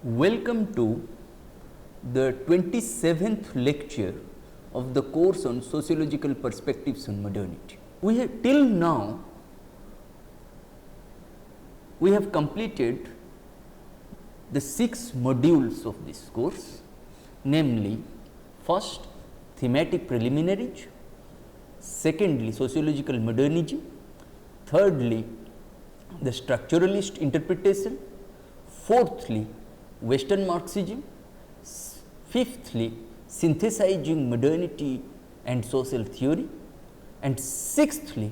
Welcome to the 27th lecture of the course on Sociological Perspectives on Modernity. We have till now we have completed the 6 modules of this course, namely first thematic preliminaries, secondly sociological modernism, thirdly the structuralist interpretation, fourthly Western Marxism, fifthly synthesizing modernity and social theory, and sixthly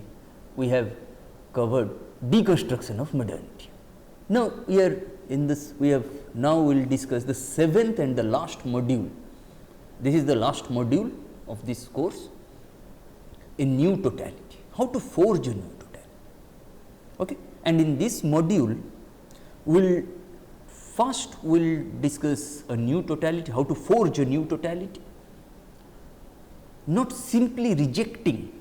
we have covered deconstruction of modernity. Now here in this we will discuss the 7th and the last module. This is the last module of this course, a new totality, how to forge a new totality. Okay? And in this module we will discuss a new totality, how to forge a new totality, not simply rejecting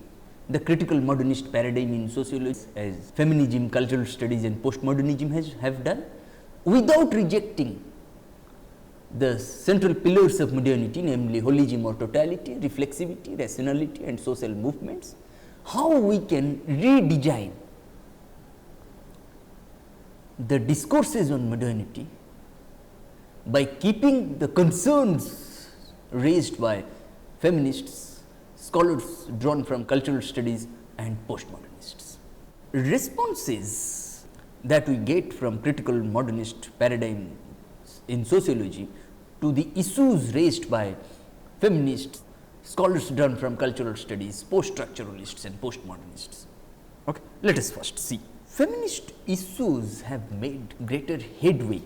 the critical modernist paradigm in sociology as feminism, cultural studies and postmodernism have done, without rejecting the central pillars of modernity, namely holism or totality, reflexivity, rationality and social movements. How we can redesign the discourses on modernity by keeping the concerns raised by feminists, scholars drawn from cultural studies and postmodernists. Responses that we get from critical modernist paradigm in sociology to the issues raised by feminists, scholars drawn from cultural studies, post-structuralists and postmodernists. Okay. Let us first see. Feminist issues have made greater headway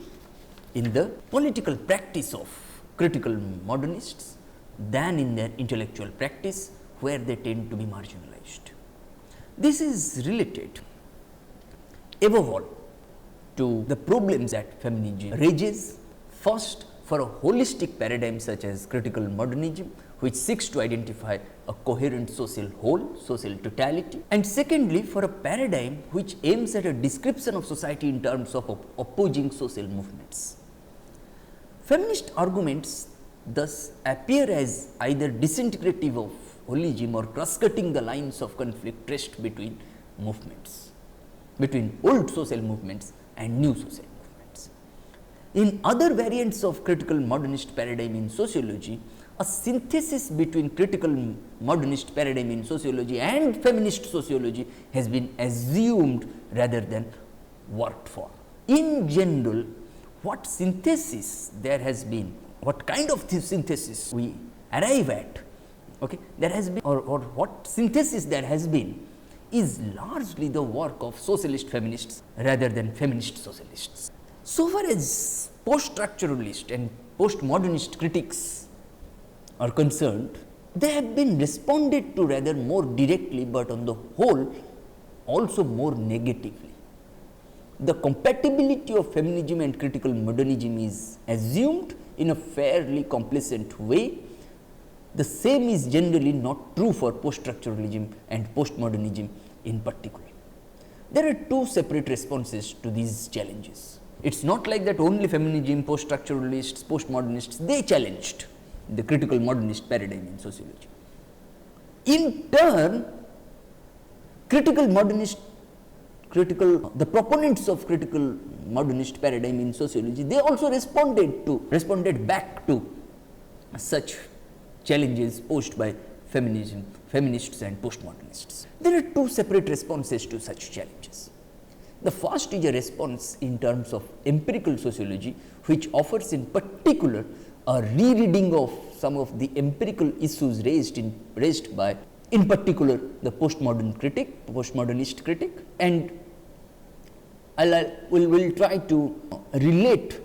in the political practice of critical modernists than in their intellectual practice, where they tend to be marginalized. This is related above all to the problems that feminism raises. First, for a holistic paradigm such as critical modernism, which seeks to identify a coherent social whole, social totality, and secondly, for a paradigm which aims at a description of society in terms of opposing social movements. Feminist arguments thus appear as either disintegrative of holism or cross-cutting the lines of conflict traced between movements, between old social movements and new social movements. In other variants of critical modernist paradigm in sociology, a synthesis between critical modernist paradigm in sociology and feminist sociology has been assumed rather than worked for. In general, what synthesis there has been, what kind of synthesis we arrive at, okay, there has been, or what synthesis there has been, is largely the work of socialist feminists rather than feminist socialists. So far as post-structuralist and postmodernist critics are concerned, they have been responded to rather more directly, but on the whole also more negatively. The compatibility of feminism and critical modernism is assumed in a fairly complacent way. The same is generally not true for post-structuralism and postmodernism in particular. There are 2 separate responses to these challenges. It is not like that only feminism, post-structuralists, postmodernists, they challenged the critical modernist paradigm in sociology. In turn, the proponents of critical modernist paradigm in sociology, they also responded back to such challenges posed by feminism, feminists and postmodernists. There are 2 separate responses to such challenges. The first is a response in terms of empirical sociology, which offers in particular a rereading of some of the empirical issues raised by, in particular, the postmodernist critic, and we'll try to relate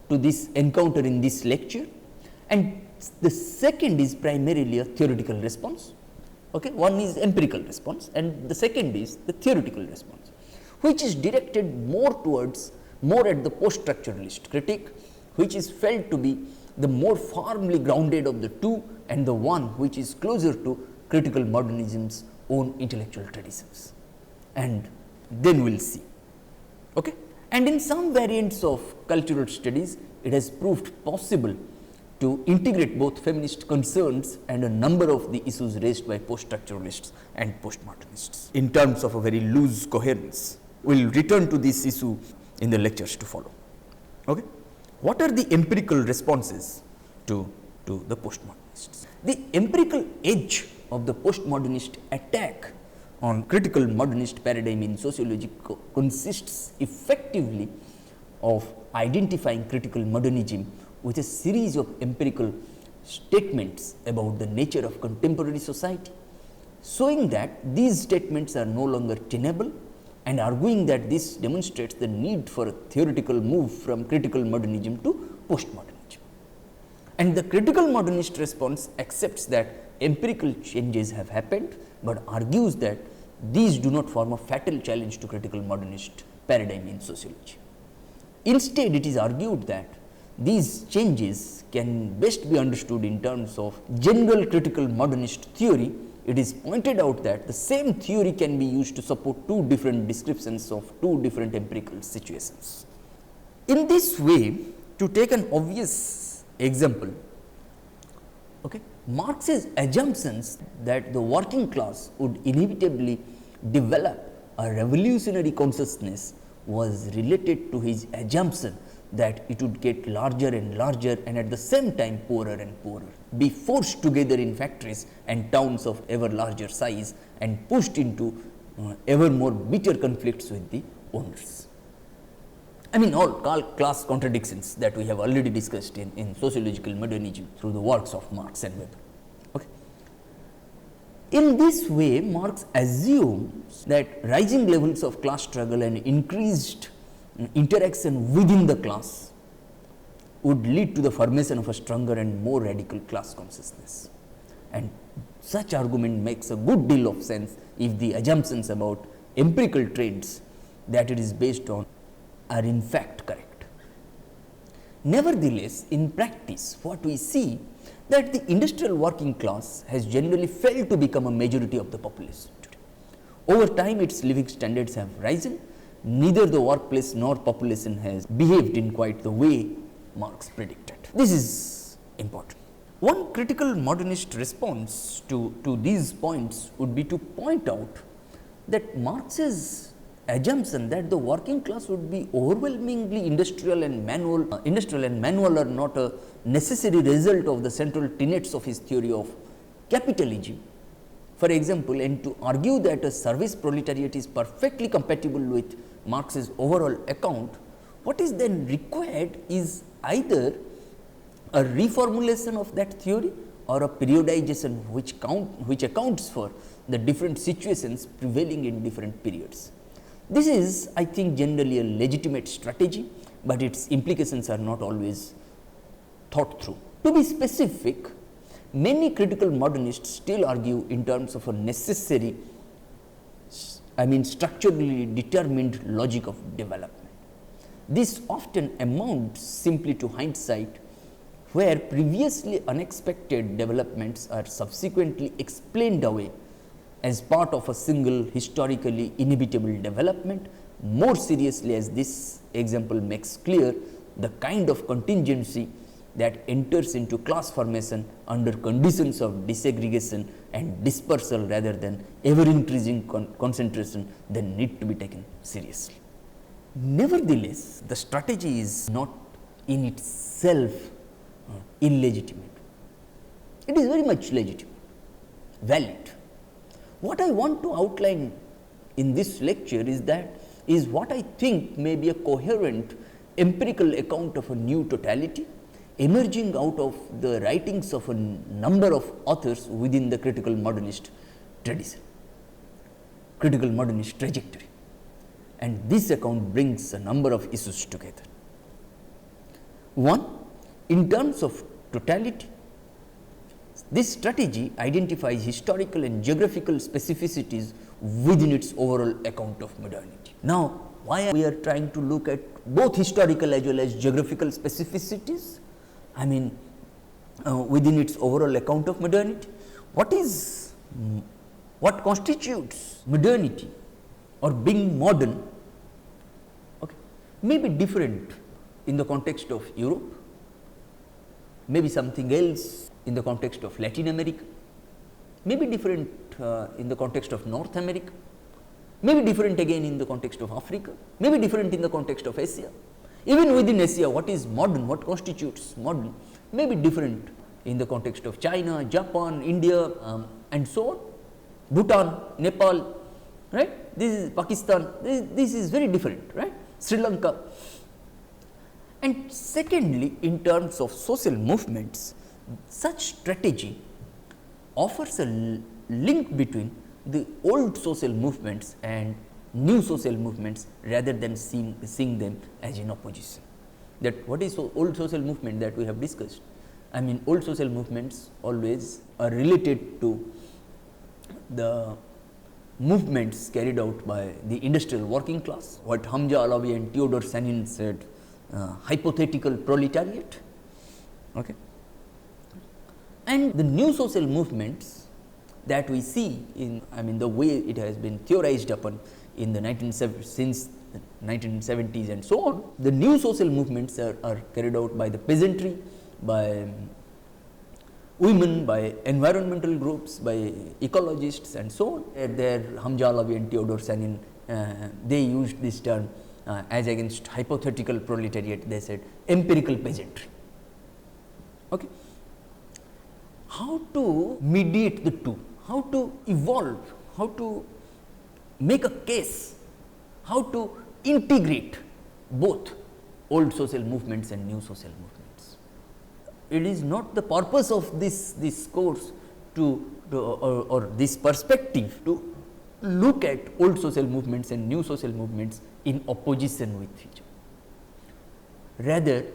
to this encounter in this lecture. And the second is primarily a theoretical response. Okay, one is empirical response, and the second is the theoretical response, which is directed more at the post-structuralist critic, which is felt to be the more firmly grounded of the 2 and the one which is closer to critical modernism's own intellectual traditions. And then we will see. Okay? And in some variants of cultural studies, it has proved possible to integrate both feminist concerns and a number of the issues raised by post-structuralists and postmodernists in terms of a very loose coherence. We will return to this issue in the lectures to follow. Okay? What are the empirical responses to the postmodernists? The empirical edge of the postmodernist attack on critical modernist paradigm in sociology consists effectively of identifying critical modernism with a series of empirical statements about the nature of contemporary society, showing that these statements are no longer tenable and arguing that this demonstrates the need for a theoretical move from critical modernism to postmodernism. And the critical modernist response accepts that empirical changes have happened, but argues that these do not form a fatal challenge to critical modernist paradigm in sociology. Instead, it is argued that these changes can best be understood in terms of general critical modernist theory. It is pointed out that the same theory can be used to support two different descriptions of two different empirical situations. In this way, to take an obvious example, okay, Marx's assumptions that the working class would inevitably develop a revolutionary consciousness was related to his assumption that it would get larger and larger and at the same time poorer and poorer, be forced together in factories and towns of ever larger size and pushed into ever more bitter conflicts with the owners. I mean, all class contradictions that we have already discussed in sociological modernism through the works of Marx and Weber. Okay. In this way, Marx assumes that rising levels of class struggle and increased interaction within the class would lead to the formation of a stronger and more radical class consciousness. And such argument makes a good deal of sense if the assumptions about empirical trends that it is based on are in fact correct. Nevertheless, in practice, what we see that the industrial working class has generally failed to become a majority of the population today. Over time, its living standards have risen. Neither the workplace nor population has behaved in quite the way Marx predicted. This is important. One critical modernist response to these points would be to point out that Marx's assumption that the working class would be overwhelmingly industrial and manual are not a necessary result of the central tenets of his theory of capitalism. For example, and to argue that a service proletariat is perfectly compatible with Marx's overall account, what is then required is either a reformulation of that theory or a periodization which accounts for the different situations prevailing in different periods. This is, I think, generally a legitimate strategy, but its implications are not always thought through. To be specific, many critical modernists still argue in terms of a necessary, structurally determined logic of development. This often amounts simply to hindsight, where previously unexpected developments are subsequently explained away as part of a single historically inevitable development. More seriously, as this example makes clear, the kind of contingency that enters into class formation under conditions of desegregation and dispersal rather than ever increasing concentration then need to be taken seriously. Nevertheless, the strategy is not in itself illegitimate. It is very much legitimate, valid. What I want to outline in this lecture is what I think may be a coherent empirical account of a new totality emerging out of the writings of a number of authors within the critical modernist tradition, critical modernist trajectory. And this account brings a number of issues together. One, in terms of totality, this strategy identifies historical and geographical specificities within its overall account of modernity. Now, why we are trying to look at both historical as well as geographical specificities? Within its overall account of modernity, what constitutes modernity or being modern, okay, may be different in the context of Europe, maybe something else in the context of Latin America, maybe different in the context of North America, maybe different again in the context of Africa, maybe different in the context of Asia. Even within Asia, what is modern, what constitutes modern, may be different in the context of China, Japan, India, and so on, Bhutan, Nepal, right? This is Pakistan, this is very different, right? Sri Lanka. And secondly, in terms of social movements, such strategy offers a link between the old social movements and new social movements rather than seeing them as in opposition. That what is old social movement that we have discussed? I mean, old social movements always are related to the movements carried out by the industrial working class, what Hamza Alawi and Theodor Sanin said, hypothetical proletariat. Okay. And the new social movements that we see in, I mean, the way it has been theorized upon in the since the 1970s and so on, the new social movements are carried out by the peasantry, by women, by environmental groups, by ecologists and so on. There Hamza Alawi and Theodor Sanin, they used this term as against hypothetical proletariat, they said empirical peasantry. Okay. How to mediate the two, how to evolve, how to make a case, how to integrate both old social movements and new social movements. It is not the purpose of this course or this perspective to look at old social movements and new social movements in opposition with each other. Rather,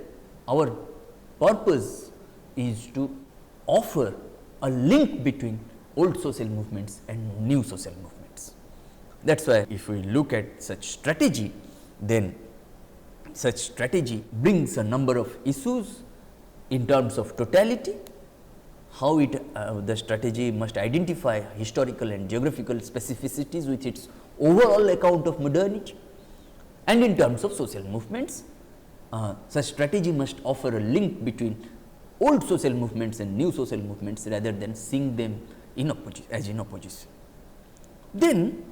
our purpose is to offer a link between old social movements and new social movements. That is why if we look at such strategy, then such strategy brings a number of issues in terms of totality, how the strategy must identify historical and geographical specificities with its overall account of modernity, and in terms of social movements, such strategy must offer a link between old social movements and new social movements rather than seeing them as in opposition. Then,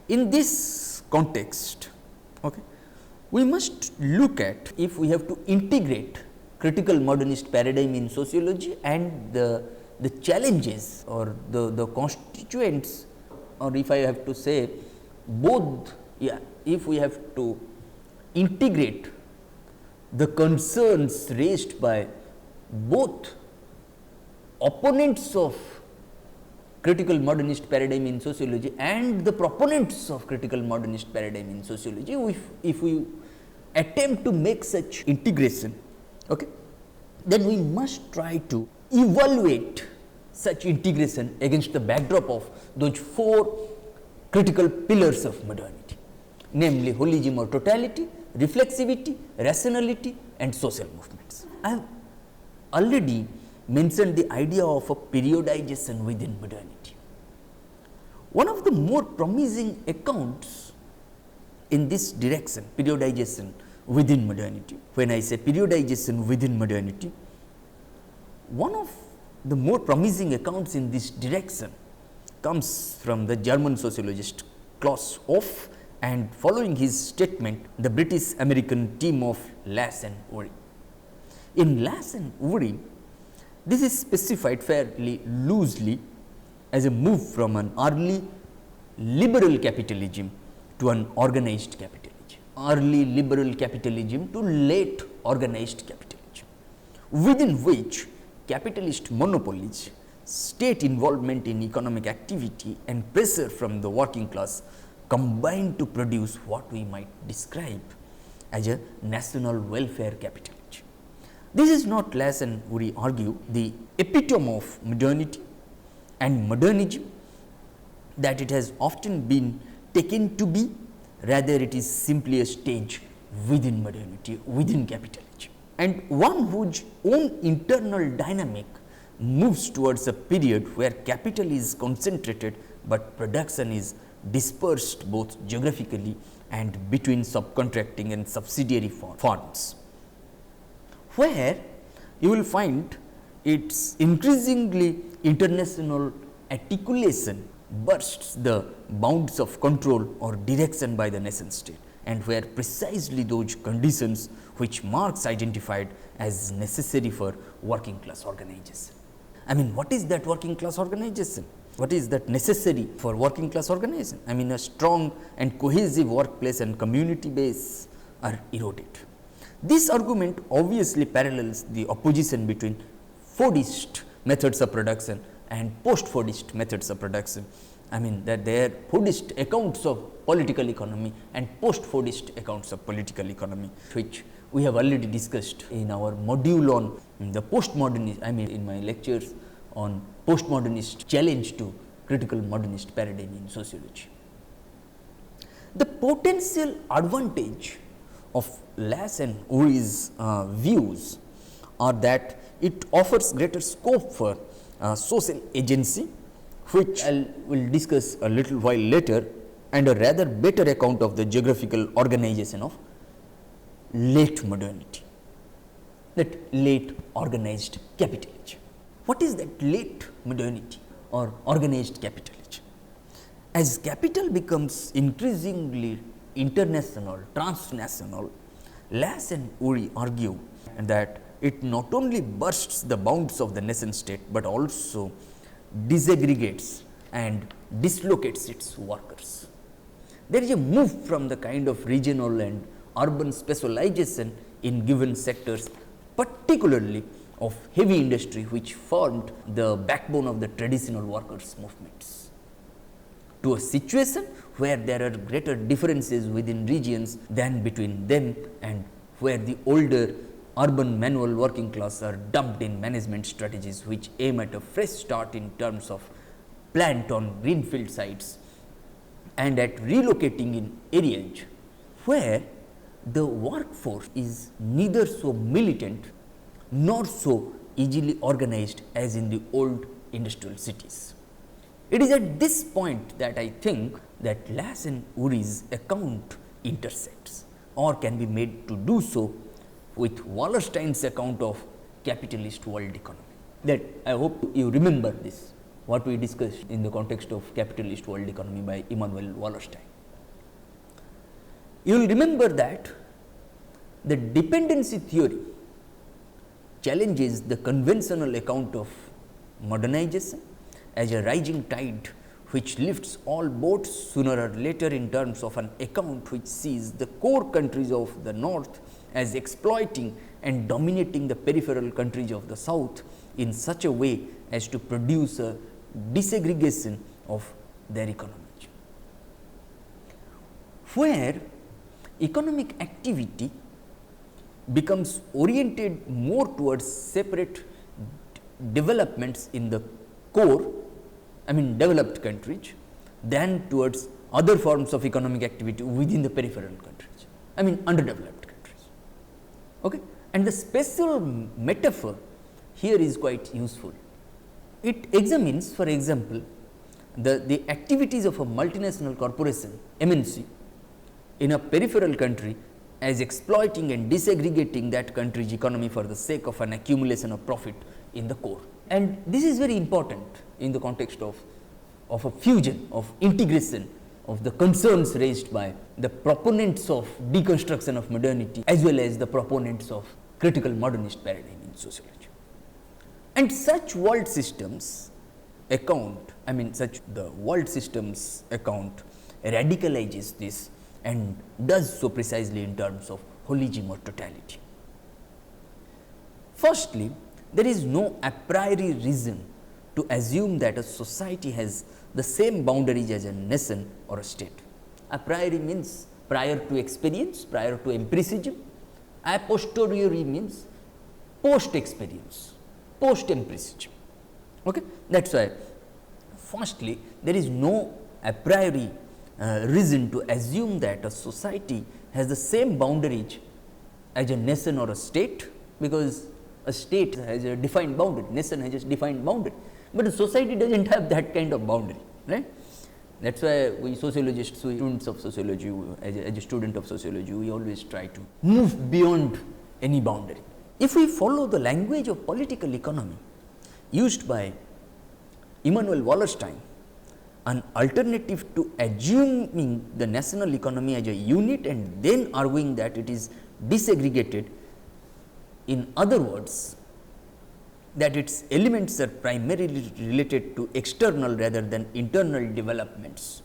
in this context, okay, we must look at, if we have to integrate critical modernist paradigm in sociology and the challenges or the constituents, or if I have to say both, if we have to integrate the concerns raised by both opponents of critical modernist paradigm in sociology and the proponents of critical modernist paradigm in sociology, if we attempt to make such integration, okay, then we must try to evaluate such integration against the backdrop of those four critical pillars of modernity, namely holism or totality, reflexivity, rationality and social movements. I have already mentioned the idea of a periodization within modernity. One of the more promising accounts in this direction, periodization within modernity, when I say periodization within modernity, one of the more promising accounts in this direction comes from the German sociologist Klaus Hoff, and following his statement, the British American team of Lass and Ury. In Lass and Ury, this is specified fairly loosely as a move from an early liberal capitalism to an organized capitalism, early liberal capitalism to late organized capitalism, within which capitalist monopolies, state involvement in economic activity and pressure from the working class combine to produce what we might describe as a national welfare capitalism. This is not, Lass and Ury argue, the epitome of modernity and modernism that it has often been taken to be, rather it is simply a stage within modernity, within capitalism, and one whose own internal dynamic moves towards a period where capital is concentrated, but production is dispersed both geographically and between subcontracting and subsidiary firms, where you will find its increasingly international articulation bursts the bounds of control or direction by the nation state, and where precisely those conditions which Marx identified as necessary for working class organization. I mean, what is that working class organization? What is that necessary for working class organization? I mean, a strong and cohesive workplace and community base are eroded. This argument obviously parallels the opposition between Fordist methods of production and post-Fordist methods of production. I mean, that there are Fordist accounts of political economy and post-Fordist accounts of political economy, which we have already discussed in our module on the postmodernist, I mean in my lectures on postmodernist challenge to critical modernist paradigm in sociology. The potential advantage of Lass and Uri's views are that it offers greater scope for social agency, which I will discuss a little while later, and a rather better account of the geographical organization of late modernity, that late organized capitalism. What is that late modernity or organized capitalism? As capital becomes increasingly international, transnational, Lass and Uri argue that it not only bursts the bounds of the nation state, but also disaggregates and dislocates its workers. There is a move from the kind of regional and urban specialization in given sectors, particularly of heavy industry, which formed the backbone of the traditional workers' movements, to a situation where there are greater differences within regions than between them, and where the older urban manual working class are dumped in management strategies which aim at a fresh start in terms of plant on greenfield sites and at relocating in areas where the workforce is neither so militant nor so easily organized as in the old industrial cities. It is at this point that I think that Lass and Uri's account intersects, or can be made to do so, with Wallerstein's account of capitalist world economy. That I hope you remember this, what we discussed in the context of capitalist world economy by Immanuel Wallerstein. You will remember that the dependency theory challenges the conventional account of modernization as a rising tide which lifts all boats sooner or later, in terms of an account which sees the core countries of the north as exploiting and dominating the peripheral countries of the south in such a way as to produce a disaggregation of their economies, where economic activity becomes oriented more towards separate developments in the core, I mean developed countries, than towards other forms of economic activity within the peripheral countries, I mean underdeveloped countries. Okay? And the spatial metaphor here is quite useful. It examines, for example, the activities of a multinational corporation, MNC, in a peripheral country as exploiting and disaggregating that country's economy for the sake of an accumulation of profit in the core. And this is very important in the context of a fusion, of integration of the concerns raised by the proponents of deconstruction of modernity as well as the proponents of critical modernist paradigm in sociology. And such world systems account, I mean such the world systems account radicalizes this and does so precisely in terms of holism or totality. Firstly, there is no a priori reason to assume that a society has the same boundaries as a nation or a state. A priori means prior to experience, prior to empiricism. A posteriori means post experience, post empiricism. Okay? That is why firstly there is no a priori reason to assume that a society has the same boundaries as a nation or a state, because a state has a defined boundary, nation has a defined boundary, but a society does not have that kind of boundary, right. That is why we sociologists, we students of sociology, as a student of sociology, we always try to move beyond any boundary. If we follow the language of political economy used by Immanuel Wallerstein, an alternative to assuming the national economy as a unit and then arguing that it is disaggregated, in other words, that its elements are primarily related to external rather than internal developments,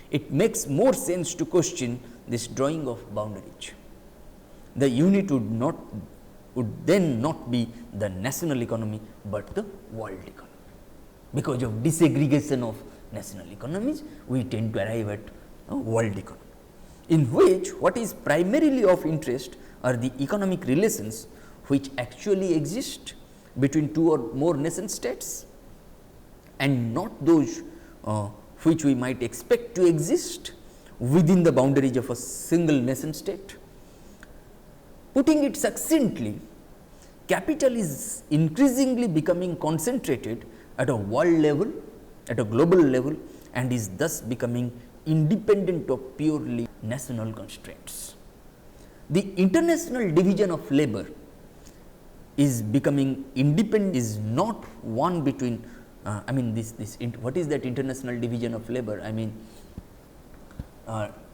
it makes more sense to question this drawing of boundaries. The unit would then not be the national economy, but the world economy. Because of disaggregation of national economies, we tend to arrive at a world economy, in which what is primarily of interest are the economic relations which actually exist between two or more nation states, and not those which we might expect to exist within the boundaries of a single nation state. Putting it succinctly, capital is increasingly becoming concentrated at a world level, at a global level, and is thus becoming independent of purely national constraints. The international division of labor is becoming independent, is not one between what is that international division of labor? I mean,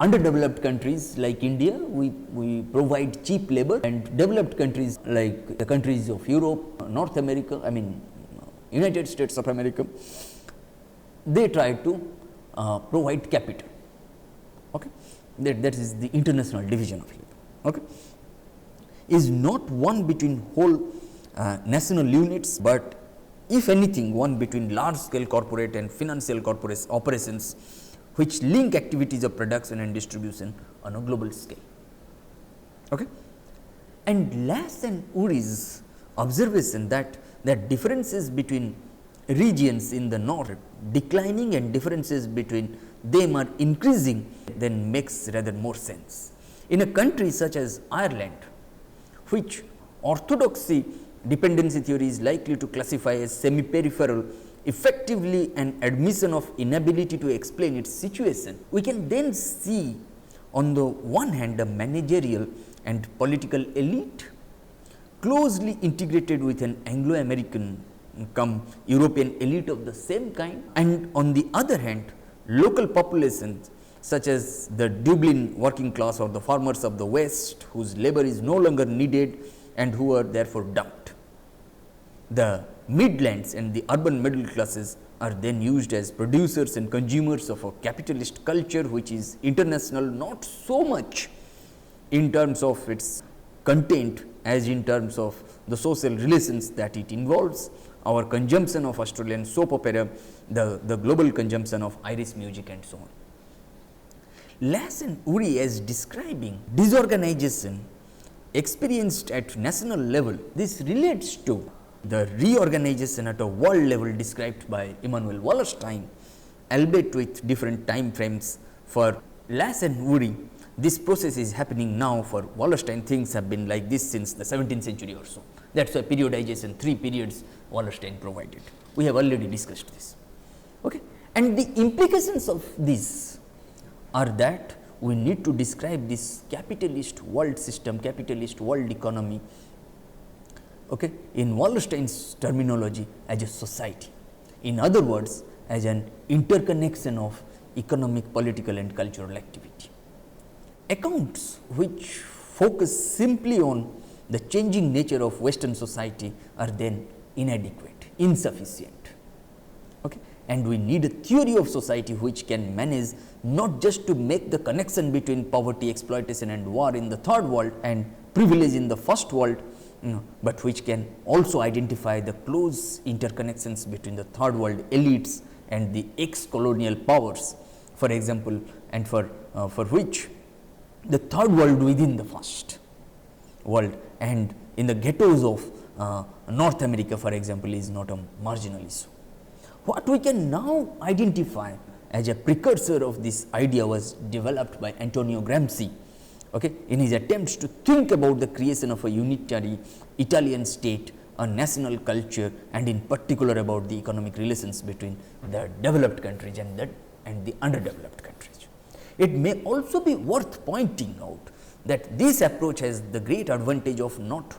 underdeveloped countries like India, we provide cheap labor, and developed countries like the countries of Europe, North America, I mean United States of America, they try to provide capital. Okay? That is the international division of labor. Okay? Is not one between whole national units, but if anything one between large scale corporate and financial operations which link activities of production and distribution on a global scale. Okay? And Lass and Uri's observation that differences between regions in the north declining and differences between them are increasing then makes rather more sense. In a country such as Ireland, which orthodoxy dependency theory is likely to classify as semi-peripheral, effectively an admission of inability to explain its situation, we can then see on the one hand a managerial and political elite closely integrated with an Anglo-American come European elite of the same kind, and on the other hand local populations such as the Dublin working class or the farmers of the West, whose labor is no longer needed and who are therefore dumped. The Midlands and the urban middle classes are then used as producers and consumers of a capitalist culture which is international, not so much in terms of its content as in terms of the social relations that it involves, our consumption of Australian soap opera, the global consumption of Irish music and so on. Lass and Uri as describing disorganization experienced at national level, this relates to the reorganization at a world level described by Immanuel Wallerstein, albeit with different time frames. For Lass and Uri, this process is happening now. For Wallerstein, things have been like this since the 17th century or so. That is why periodization, 3 periods Wallerstein provided. We have already discussed this. Okay? And the implications of this are that we need to describe this capitalist world system, capitalist world economy, okay, in Wallerstein's terminology as a society. In other words, as an interconnection of economic, political and cultural activity. Accounts which focus simply on the changing nature of Western society are then inadequate, insufficient. Okay? And we need a theory of society which can manage not just to make the connection between poverty, exploitation and war in the third world and privilege in the first world, but which can also identify the close interconnections between the third world elites and the ex-colonial powers, for example, and for which the third world within the first world and in the ghettos of North America, for example, is not a marginal issue. What we can now identify as a precursor of this idea was developed by Antonio Gramsci, okay, in his attempts to think about the creation of a unitary Italian state, a national culture, and in particular about the economic relations between the developed countries and the and the underdeveloped countries. It may also be worth pointing out that this approach has the great advantage of not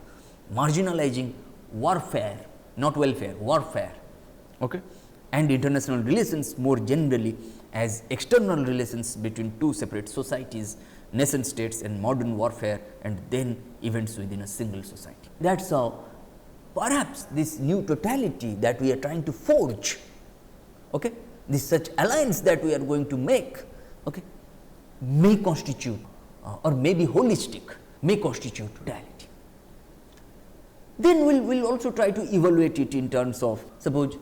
marginalizing warfare, not welfare, warfare, okay, and international relations more generally as external relations between two separate societies, nation states and modern warfare, and then events within a single society. That is how perhaps this new totality that we are trying to forge, okay, this such alliance that we are going to make, okay, may constitute or may be holistic, may constitute totality. Then we will also try to evaluate it in terms of, suppose,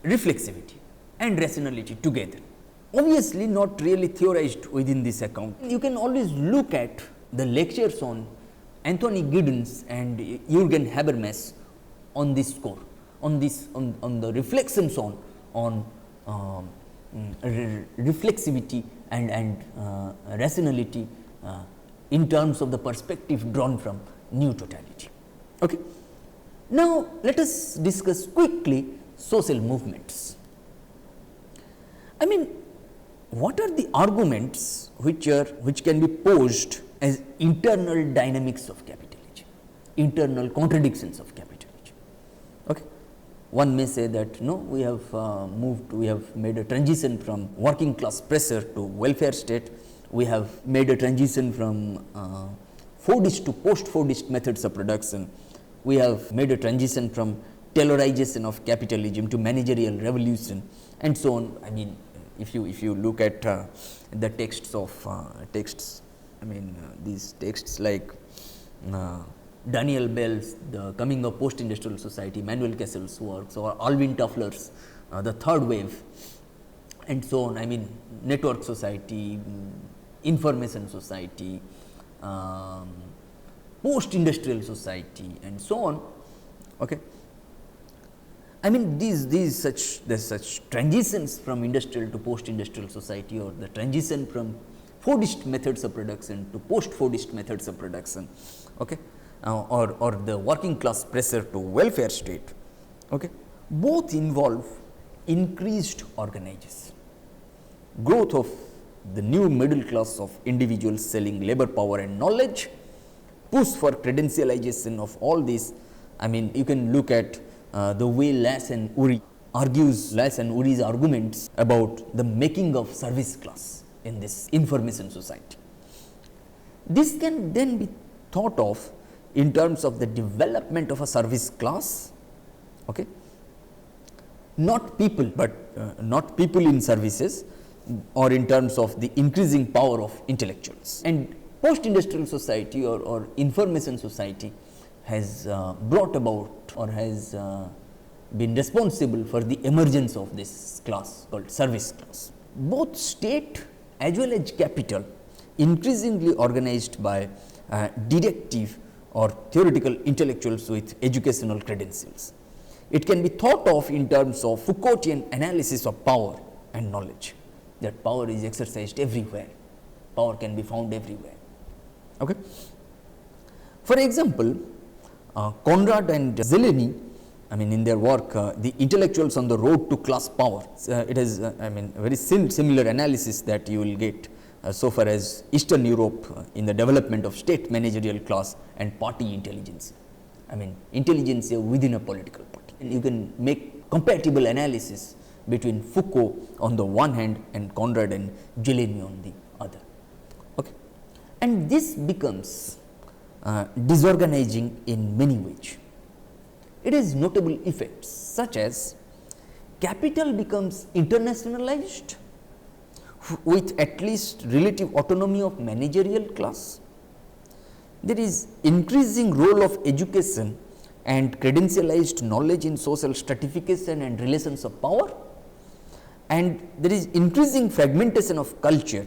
reflexivity and rationality together. Obviously, not really theorized within this account. You can always look at the lectures on Anthony Giddens and Jürgen Habermas on this score, on this on the reflections on reflexivity and rationality in terms of the perspective drawn from new totality. Okay. Now, let us discuss quickly social movements. I mean, what are the arguments which can be posed as internal dynamics of capitalism, internal contradictions of capitalism? Okay. One may say that no, we have we have made a transition from working class pressure to welfare state. We have made a transition from Fordist to post-Fordist methods of production. We have made a transition from Taylorization of capitalism to managerial revolution, and so on. I mean, if you look at the texts of these texts like Daniel Bell's The Coming of Post-Industrial Society, Manuel Cassell's works, or Alvin Toffler's The Third Wave, and so on. I mean, network society, information society, post-industrial society, and so on. Okay. I mean, there's such transitions from industrial to post-industrial society, or the transition from Fordist methods of production to post-Fordist methods of production, okay, or the working class pressure to welfare state. Okay. Both involve increased organization, growth of the new middle class of individuals selling labor power and knowledge, push for credentialization of all these. I mean, you can look at the way Lass and Uri's arguments about the making of service class in this information society. This can then be thought of in terms of the development of a service class, okay, not people, but not people in services, or in terms of the increasing power of intellectuals. And post-industrial society or information society has brought about or has been responsible for the emergence of this class called service class. Both state as well as capital increasingly organized by directive or theoretical intellectuals with educational credentials. It can be thought of in terms of Foucaultian analysis of power and knowledge, that power is exercised everywhere, power can be found everywhere. Okay. For example, Conrad and Zeleny, I mean, in their work, The Intellectuals on the Road to Class Power, it is, very similar analysis that you will get so far as Eastern Europe in the development of state managerial class and party intelligence. I mean, intelligentsia within a political party. And you can make compatible analysis between Foucault on the one hand and Conrad and Zeleny on the other. Okay. And this becomes disorganizing in many ways. It has notable effects such as capital becomes internationalized with at least relative autonomy of managerial class. There is increasing role of education and credentialized knowledge in social stratification and relations of power, and there is increasing fragmentation of culture.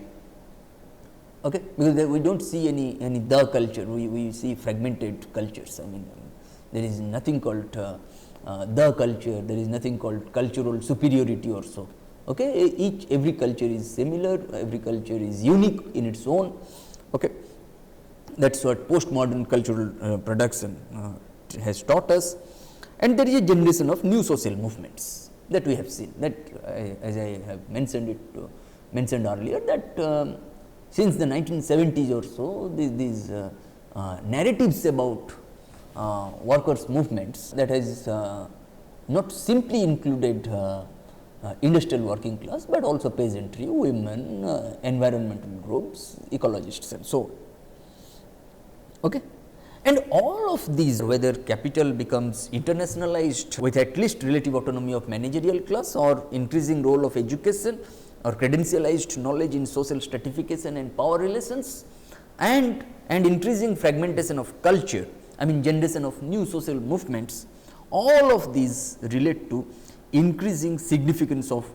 Okay, because we don't see any the culture, we see fragmented cultures. I mean, there is nothing called the culture, there is nothing called cultural superiority or so. Okay, every culture is similar, every culture is unique in its own. Okay, that's what postmodern cultural production has taught us. And there is a generation of new social movements that we have seen, that as I have mentioned earlier, that since the 1970s or so, these narratives about workers' movements that has not simply included industrial working class, but also peasantry, women, environmental groups, ecologists and so on. Okay. And all of these, whether capital becomes internationalized with at least relative autonomy of managerial class, or increasing role of education, or credentialized knowledge in social stratification and power relations, and increasing fragmentation of culture, I mean generation of new social movements, all of these relate to increasing significance of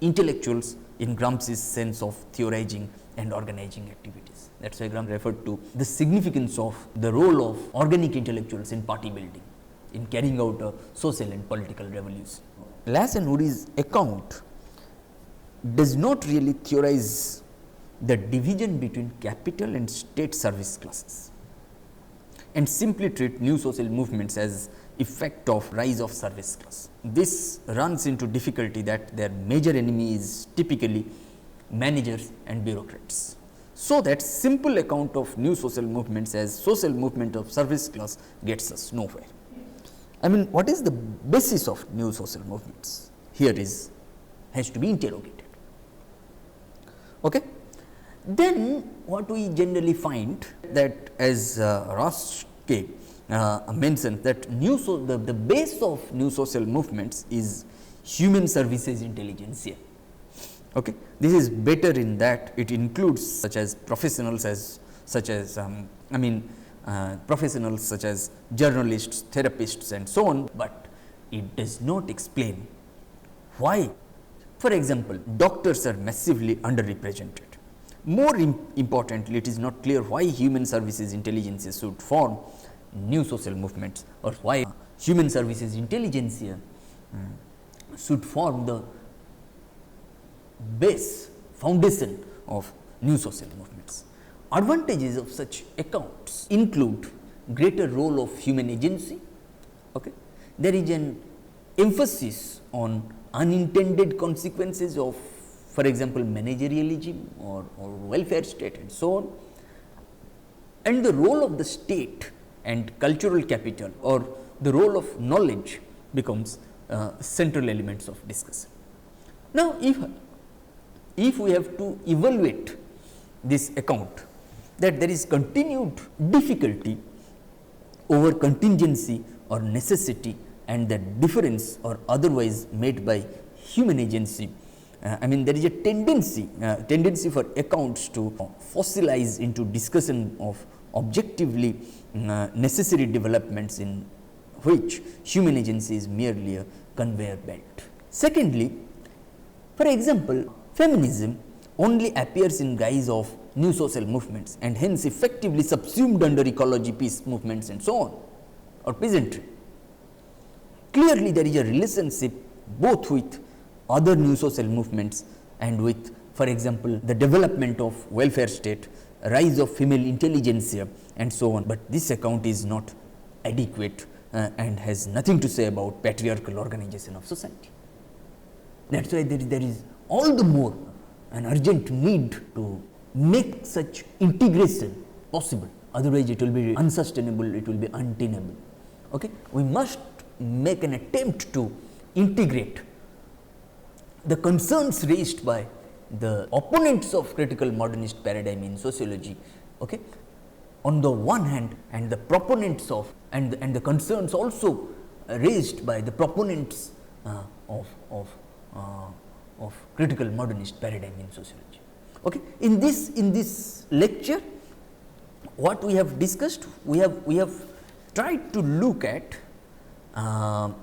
intellectuals in Gramsci's sense of theorizing and organizing activities. That is why Gramsci referred to the significance of the role of organic intellectuals in party building, in carrying out a social and political revolution. Lass and Uri's account does not really theorize the division between capital and state service classes, and simply treat new social movements as effect of rise of service class. This runs into difficulty that their major enemy is typically managers and bureaucrats. So that simple account of new social movements as social movement of service class gets us nowhere. I mean, what is the basis of new social movements? Here has to be interrogated. Okay. Then what we generally find that, as Roske mentioned, that the base of new social movements is human services intelligentsia. Okay. This is better in that it includes such as professionals professionals such as journalists, therapists and so on, but it does not explain why. For example, doctors are massively underrepresented. More importantly, it is not clear why human services intelligentsia should form new social movements, or why human services intelligentsia should form the base foundation of new social movements. Advantages of such accounts include greater role of human agency. Okay. There is an emphasis on unintended consequences of, for example, managerialism or welfare state and so on, and the role of the state and cultural capital, or the role of knowledge, becomes central elements of discussion. Now, if we have to evaluate this account, that there is continued difficulty over contingency or necessity and the difference or otherwise made by human agency, I mean there is a tendency for accounts to fossilize into discussion of objectively necessary developments in which human agency is merely a conveyor belt. Secondly, for example, feminism only appears in guise of new social movements and hence effectively subsumed under ecology, peace movements and so on, or peasantry. Clearly, there is a relationship both with other new social movements and with, for example, the development of welfare state, rise of female intelligentsia and so on, but this account is not adequate and has nothing to say about patriarchal organization of society. That is why there is all the more an urgent need to make such integration possible, otherwise it will be unsustainable, it will be untenable. Okay? We must make an attempt to integrate the concerns raised by the opponents of critical modernist paradigm in sociology, okay, on the one hand, and the proponents of and the concerns also raised by the proponents of critical modernist paradigm in sociology. Okay. In this lecture, what we have discussed, we have tried to look at how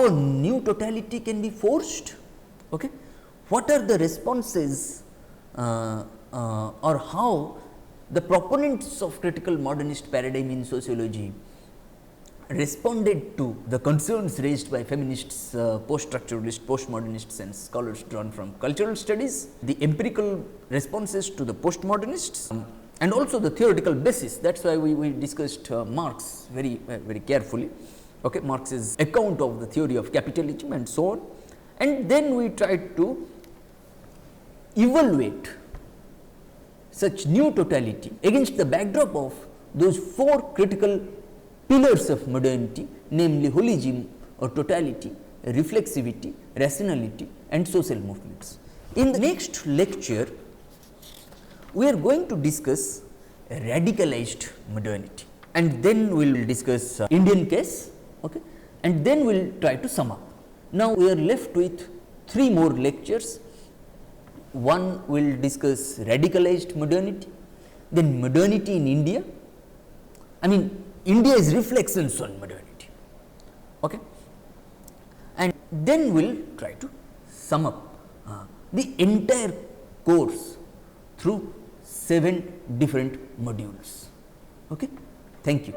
a new totality can be forged. Okay. What are the responses or how the proponents of critical modernist paradigm in sociology responded to the concerns raised by feminists, post-structuralists, postmodernists and scholars drawn from cultural studies, the empirical responses to the postmodernists and also the theoretical basis. That is why we discussed Marx very carefully, okay, Marx's account of the theory of capitalism and so on, and then we tried to evaluate such new totality against the backdrop of those four critical pillars of modernity, namely holism or totality, reflexivity, rationality and social movements. In the next lecture, we are going to discuss radicalized modernity, and then we will discuss Indian case, okay, and then we will try to sum up. Now, we are left with 3 more lectures. One will discuss radicalized modernity, then modernity in India. I mean, India's reflections on modernity, okay, and then we will try to sum up the entire course through 7 different modules. Okay? Thank you.